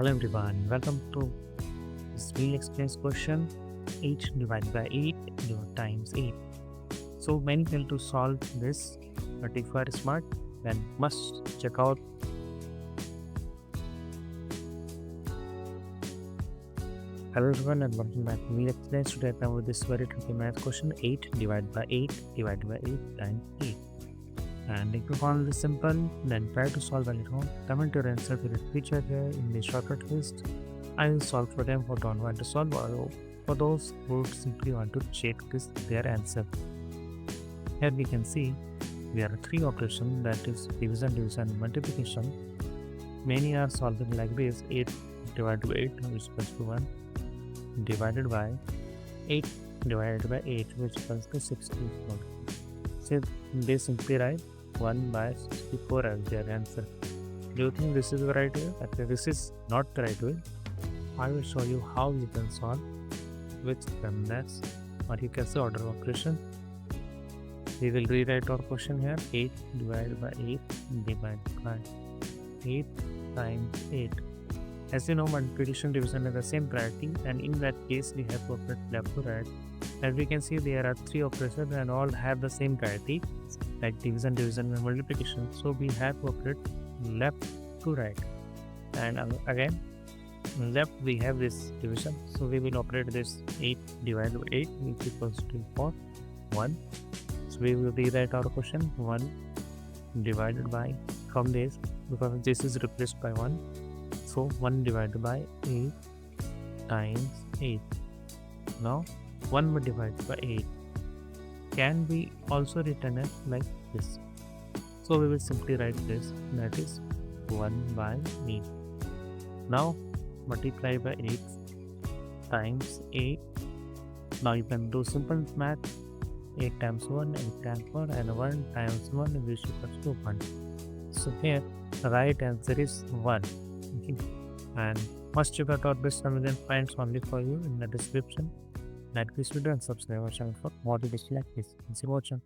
Hello everyone, welcome to this Wheel Explains question 8 divided by 8 times 8. So many fail to solve this, but if you are smart, then must check out. Hello everyone and welcome back to Wheel Explains. Today I come with this very tricky math question 8 divided by 8 divided by 8 times 8. And if you found this simple, then try to solve on your own. Comment your answer to the feature here in the shortcut list. I will solve for them who don't want to solve, or for those who simply want to check their answer. Here we can see we are three operations, that is division, and multiplication. Many are solving like this: 8 divided by 8 which equals to 1, divided by 8 divided by 8 which equals to 64. So they simply write 1 by 64 as their answer. Do you think this is the right way? Actually, this is not the right way. I will show you how you can solve with next, or you can say order of operation. We will rewrite our question here: 8 divided by 8 divided by 8 times 8. As you know, multiplication division is the same priority, and in that case we have to operate left to right. As we can see, there are three operations and all have the same priority, like division, and multiplication. So we have to operate left to right. And again, left we have this division. So we will operate this 8 divided by 8 which equals to 1. So we will rewrite our question 1 divided by, from this, because this is replaced by 1. So 1 divided by 8 times 8. Now 1 divided by 8 can be also written as like this. So we will simply write this, that is 1 by 8. Now multiply by 8 times 8. Now you can do simple math: 8 times 1, 8 times 1, and 1 times 1 which equals to 1. So here the right answer is 1. Okay. And must check out our best Amazon finds only for you in the description. Like this video and subscribe our channel for more videos like this. Thanks for watching.